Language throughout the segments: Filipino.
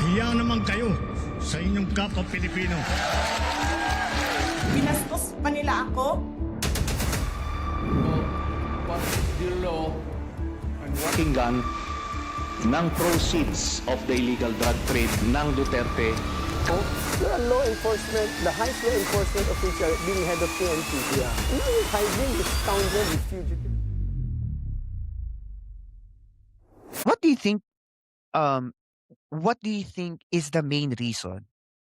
Mahiya naman kayo sa inyong kapwa Pilipino. Binastos pa nila ako. What is the law and what Pakinggan ng proceeds of the illegal drug trade ng Duterte. The law enforcement, the highest law enforcement official being head of PNP. Yeah. Now you're hiding this scoundrel, this fugitive. What do you think what do you think is the main reason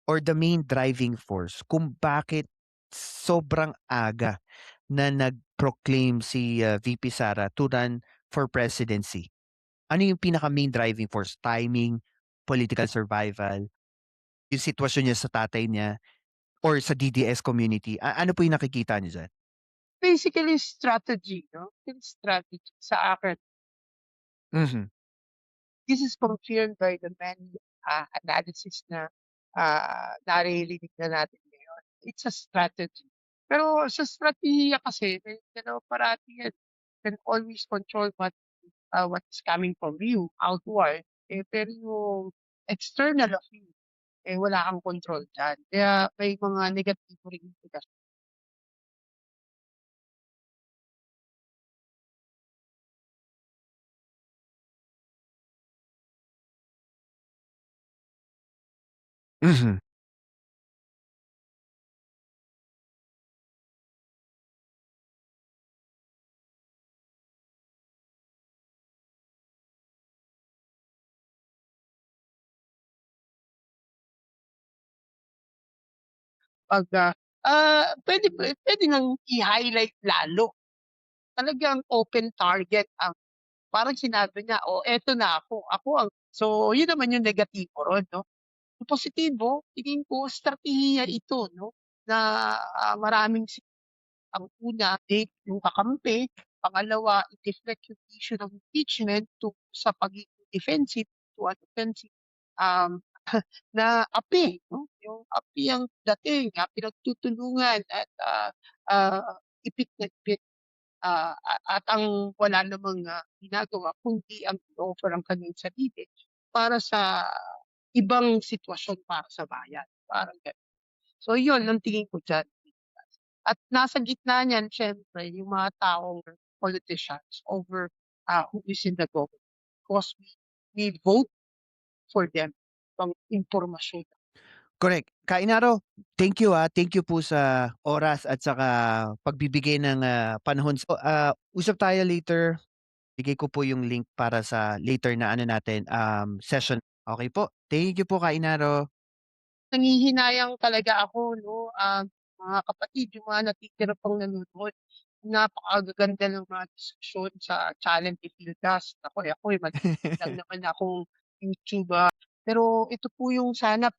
or the main driving force kung bakit sobrang aga na nag-proclaim si VP Sara to run for presidency? Ano yung pinaka main driving force? Timing, political survival, yung sitwasyon niya sa tatay niya or sa DDS community? Ano po yung nakikita niyo dyan? Basically strategy, no? It's strategy sa akin. Mhm. This is confirmed by the many analysis na naririnig na natin ngayon. It's a strategy. Pero sa strategy kasi, parati yan, can always control what is coming from you, outward. Pero yung external of you, wala kang control dyan. Kaya may mga negative rin implications. Mhm. Pag pwede nang i-highlight lalo. Talagang open target ang parang sinabi niya, "Oh, eto na ako, ako ang." So, yun naman yung negatibo ron 'no. Yung positibo, tingin ko estratehiya ito 'no, na, maraming ang una, yung kakampi. Pangalawa, i-deflect yung issue ng impeachment sa pagiging defensive to an offensive, um, na api 'no, yung api ang dating, pinagtutulungan at, ipit na ipit. At ang wala namang, ginagawa kundi ang i-offer ang kanyang sarili para sa ibang sitwasyon para sa bayan, parang gano'n. So yun ang tingin ko diyan. At nasa gitna niyan siyempre yung mga taong politicians over, who is in the government because we vote for them, pang impormasyon. Correct. Kainaro, thank you Thank you po sa oras at saka pagbibigay ng panahon. So, usap tayo later. Bigay ko po yung link para sa later na ano natin, session. Okay po. Thank you po, Kainaro. Nanghihinayang talaga ako 'no, mga kapatid, yung mga natitira pang nanonood. Napakagaganda ng mga diskusyon sa channel ni Pildas. Ako'y maliit lang naman akong YouTube, pero ito po yung sana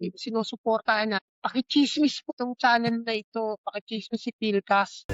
sinusuportahan na pakitsismis po 'tong channel na ito, pakitsismis si Pilcas.